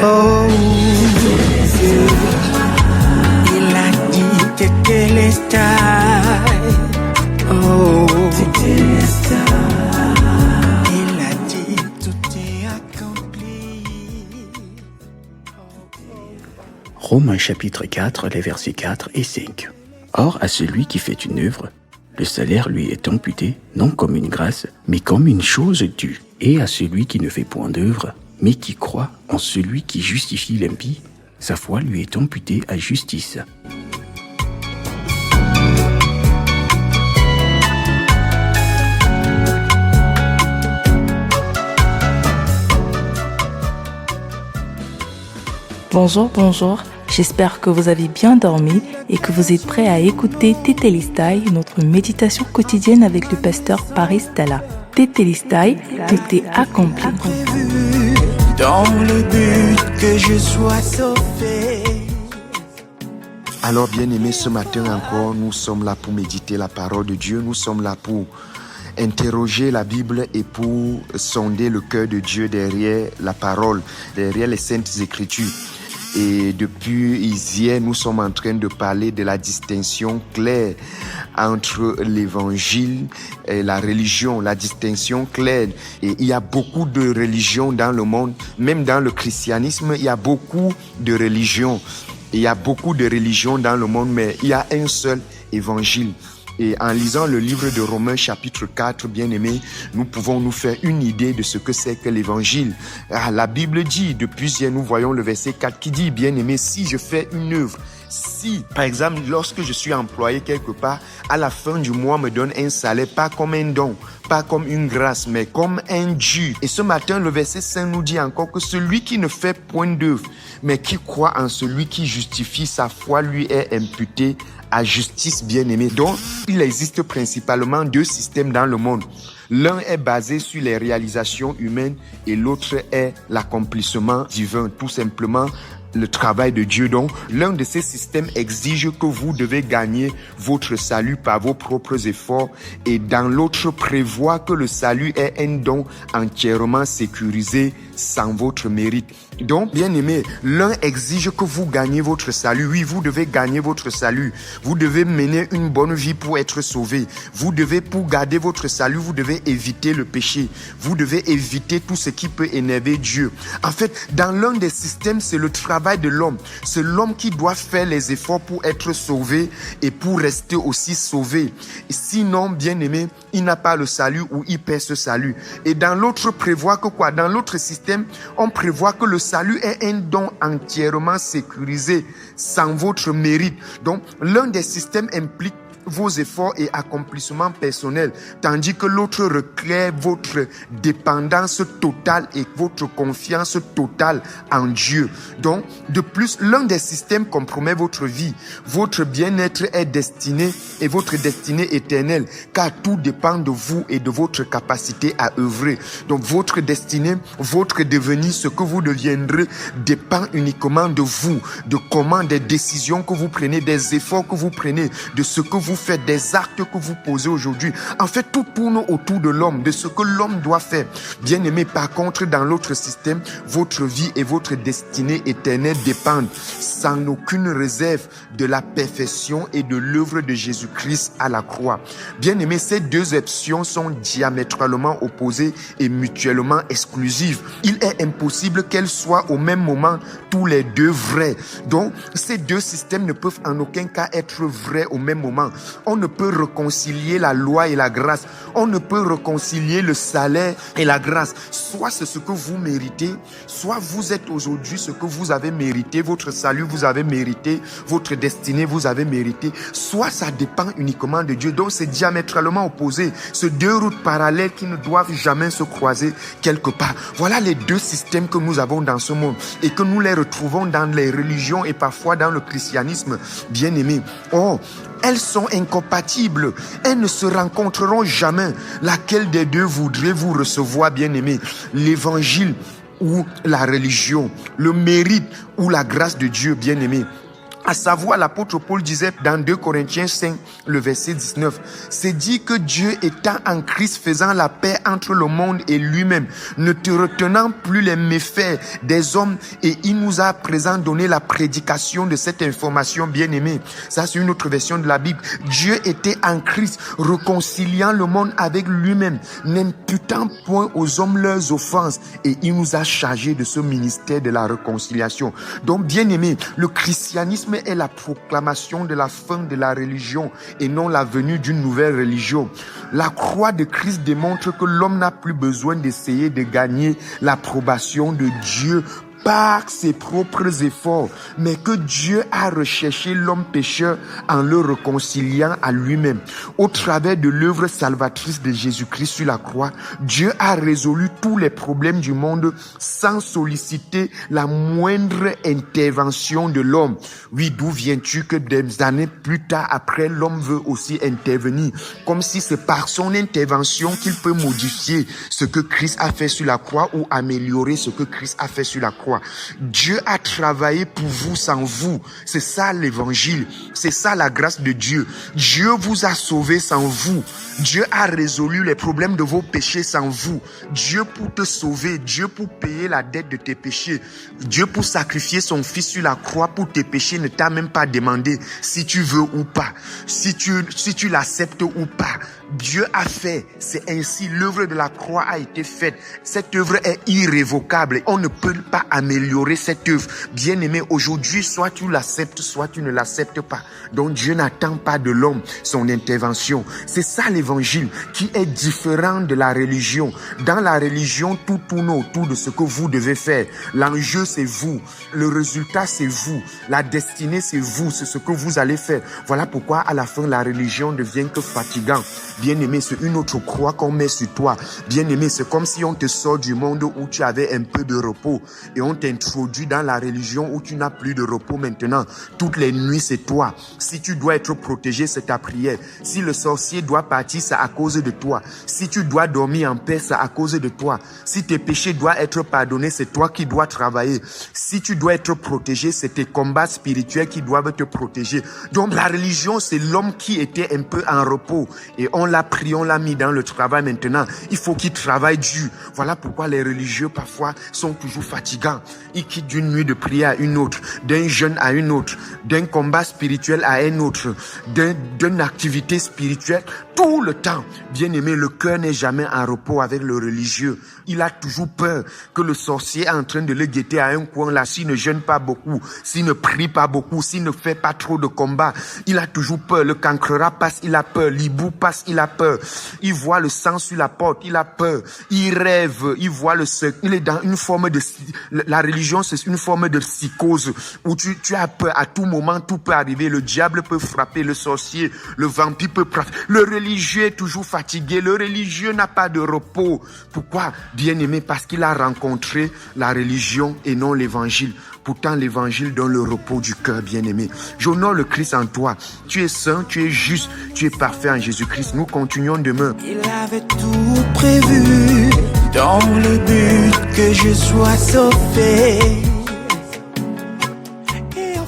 Oh, il a dit Tetelestai. Oh, il a dit tout est accompli. Romains chapitre 4, les versets 4 et 5. Or, à celui qui fait une œuvre, le salaire lui est amputé, non comme une grâce, mais comme une chose due. Et à celui qui ne fait point d'œuvre, mais qui croit en celui qui justifie l'impie, sa foi lui est amputée à justice. Bonjour, j'espère que vous avez bien dormi et que vous êtes prêts à écouter Tetelestai, notre méditation quotidienne avec le pasteur Paris Dalla. Tetelestai, tout est accompli. Dans le but que je sois sauvé. Alors bien-aimés, ce matin encore, nous sommes là pour méditer la parole de Dieu, nous sommes là pour interroger la Bible et pour sonder le cœur de Dieu derrière la parole, derrière les saintes écritures. Et depuis hier, nous sommes en train de parler de la distinction claire entre l'évangile et la religion, la distinction claire. Et il y a beaucoup de religions dans le monde, même dans le christianisme, il y a beaucoup de religions. Il y a beaucoup de religions dans le monde, mais il y a un seul évangile. Et en lisant le livre de Romains chapitre 4, bien-aimés, nous pouvons nous faire une idée de ce que c'est que l'évangile. La Bible dit, depuis hier, nous voyons le verset 4 qui dit, bien-aimés, si je fais une œuvre, si, par exemple, lorsque je suis employé quelque part, à la fin du mois, on me donne un salaire, pas comme un don, pas comme une grâce, mais comme un dû. Et ce matin, le verset 5 nous dit encore que celui qui ne fait point d'œuvre, mais qui croit en celui qui justifie sa foi, lui est imputé à justice, bien-aimé. Donc, il existe principalement deux systèmes dans le monde. L'un est basé sur les réalisations humaines et l'autre est l'accomplissement divin, tout simplement le travail de Dieu. Donc, l'un de ces systèmes exige que vous devez gagner votre salut par vos propres efforts et dans l'autre prévoit que le salut est un don entièrement sécurisé sans votre mérite. Donc, bien aimé, l'un exige que vous gagnez votre salut. Oui, vous devez gagner votre salut. Vous devez mener une bonne vie pour être sauvé. Vous devez, pour garder votre salut, vous devez éviter le péché. Vous devez éviter tout ce qui peut énerver Dieu. En fait, dans l'un des systèmes, c'est le travail de l'homme. C'est l'homme qui doit faire les efforts pour être sauvé et pour rester aussi sauvé. Et sinon, bien aimé, il n'a pas le salut ou il perd ce salut. Et dans l'autre, prévoit que quoi? Dans l'autre système, on prévoit que le salut est un don entièrement sécurisé sans votre mérite. Donc, l'un des systèmes implique vos efforts et accomplissements personnels, tandis que l'autre requiert votre dépendance totale et votre confiance totale en Dieu. Donc, de plus, l'un des systèmes compromet votre vie. Votre bien-être est destiné et votre destinée éternelle, car tout dépend de vous et de votre capacité à œuvrer. Donc, votre destinée, votre devenir, ce que vous deviendrez, dépend uniquement de vous, de comment, des décisions que vous prenez, des efforts que vous prenez, de ce que vous faites, des actes que vous posez aujourd'hui. En fait, tout tourne autour de l'homme, de ce que l'homme doit faire. Bien aimé, par contre, dans l'autre système, votre vie et votre destinée éternelle dépendent sans aucune réserve de la perfection et de l'œuvre de Jésus-Christ à la croix. Bien aimé, ces deux options sont diamétralement opposées et mutuellement exclusives. Il est impossible qu'elles soient au même moment tous les deux vraies. Donc, ces deux systèmes ne peuvent en aucun cas être vrais au même moment. On ne peut réconcilier la loi et la grâce. On ne peut réconcilier le salaire et la grâce. Soit c'est ce que vous méritez, soit vous êtes aujourd'hui ce que vous avez mérité. Votre salut, vous avez mérité. Votre destinée, vous avez mérité. Soit ça dépend uniquement de Dieu. Donc c'est diamétralement opposé. Ce deux routes parallèles qui ne doivent jamais se croiser quelque part. Voilà les deux systèmes que nous avons dans ce monde et que nous les retrouvons dans les religions et parfois dans le christianisme, bien aimé. Oh, elles sont incompatibles. Elles ne se rencontreront jamais. Laquelle des deux voudrez-vous recevoir, bien-aimé? L'évangile ou la religion? Le mérite ou la grâce de Dieu, bien-aimé? À savoir, l'apôtre Paul disait dans 2 Corinthiens 5, le verset 19, c'est dit que Dieu étant en Christ faisant la paix entre le monde et lui-même, ne te retenant plus les méfaits des hommes, et il nous a à présent donné la prédication de cette information bien-aimée. Ça, c'est une autre version de la Bible. Dieu était en Christ, réconciliant le monde avec lui-même, n'imputant point aux hommes leurs offenses, et il nous a chargés de ce ministère de la réconciliation. Donc, bien-aimé, le christianisme est la proclamation de la fin de la religion et non la venue d'une nouvelle religion. La croix de Christ démontre que l'homme n'a plus besoin d'essayer de gagner l'approbation de Dieu par ses propres efforts, mais que Dieu a recherché l'homme pécheur en le réconciliant à lui-même. Au travers de l'œuvre salvatrice de Jésus-Christ sur la croix, Dieu a résolu tous les problèmes du monde sans solliciter la moindre intervention de l'homme. Oui, d'où viens-tu que des années plus tard, après, l'homme veut aussi intervenir, comme si c'est par son intervention qu'il peut modifier ce que Christ a fait sur la croix ou améliorer ce que Christ a fait sur la croix. Dieu a travaillé pour vous sans vous. C'est ça l'évangile. C'est ça la grâce de Dieu. Dieu vous a sauvé sans vous. Dieu a résolu les problèmes de vos péchés sans vous. Dieu pour te sauver. Dieu pour payer la dette de tes péchés. Dieu pour sacrifier son fils sur la croix pour tes péchés ne t'a même pas demandé si tu veux ou pas. Si tu l'acceptes ou pas. Dieu a fait, c'est ainsi, l'œuvre de la croix a été faite. Cette œuvre est irrévocable. On ne peut pas améliorer cette œuvre. Bien-aimé, aujourd'hui, soit tu l'acceptes, soit tu ne l'acceptes pas. Donc Dieu n'attend pas de l'homme son intervention. C'est ça l'évangile qui est différent de la religion. Dans la religion, tout tourne autour de ce que vous devez faire. L'enjeu, c'est vous. Le résultat, c'est vous. La destinée, c'est vous. C'est ce que vous allez faire. Voilà pourquoi à la fin, la religion devient que fatigant. Bien-aimé, c'est une autre croix qu'on met sur toi. Bien-aimé, c'est comme si on te sort du monde où tu avais un peu de repos et on t'introduit dans la religion où tu n'as plus de repos maintenant. Toutes les nuits, c'est toi. Si tu dois être protégé, c'est ta prière. Si le sorcier doit partir, c'est à cause de toi. Si tu dois dormir en paix, c'est à cause de toi. Si tes péchés doivent être pardonnés, c'est toi qui dois travailler. Si tu dois être protégé, c'est tes combats spirituels qui doivent te protéger. Donc la religion, c'est l'homme qui était un peu en repos et on l'a pris, on l'a mis dans le travail maintenant. Il faut qu'il travaille dur. Voilà pourquoi les religieux parfois sont toujours fatigants. Ils quittent d'une nuit de prière à une autre, d'un jeûne à une autre, d'un combat spirituel à un autre, d'une activité spirituelle. Tout le temps, bien-aimé, le cœur n'est jamais en repos avec le religieux. Il a toujours peur que le sorcier est en train de le guetter à un coin là, s'il ne jeûne pas beaucoup, s'il ne prie pas beaucoup, s'il ne fait pas trop de combats. Il a toujours peur. Le cancrera passe, il a peur. L'hibou passe, il a peur. Il voit le sang sur la porte, il a peur. Il rêve, il voit le secret. Il est dans une forme de... La religion, c'est une forme de psychose où tu as peur. À tout moment, tout peut arriver. Le diable peut frapper, le sorcier, le vampire peut frapper. Le religieux est toujours fatigué. Le religieux n'a pas de repos. Pourquoi? Bien-aimé, parce qu'il a rencontré la religion et non l'évangile. Pourtant, l'évangile donne le repos du cœur, bien-aimé. J'honore le Christ en toi. Tu es saint, tu es juste, tu es parfait en Jésus-Christ. Nous continuons demain. Il avait tout prévu dans le but que je sois sauvé.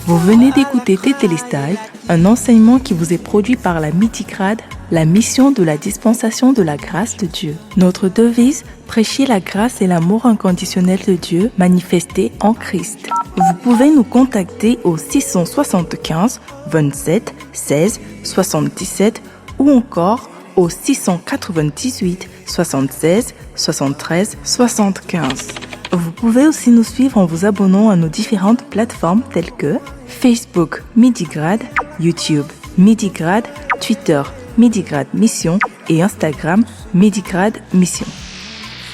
Vous venez d'écouter Tétélestai, un enseignement qui vous est produit par la Midigrade, la mission de la dispensation de la grâce de Dieu. Notre devise, prêcher la grâce et l'amour inconditionnel de Dieu manifesté en Christ. Vous pouvez nous contacter au 675 27 16 77 ou encore au 698 76 73 75. Vous pouvez aussi nous suivre en vous abonnant à nos différentes plateformes telles que Facebook Midigrade, YouTube Midigrade, Twitter Midigrade Mission et Instagram Midigrade Mission.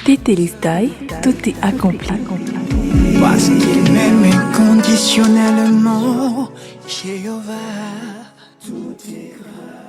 Tétélestai, tout est accompli. Parce qu'il m'aime inconditionnellement, Jéhovah, tout est grâce.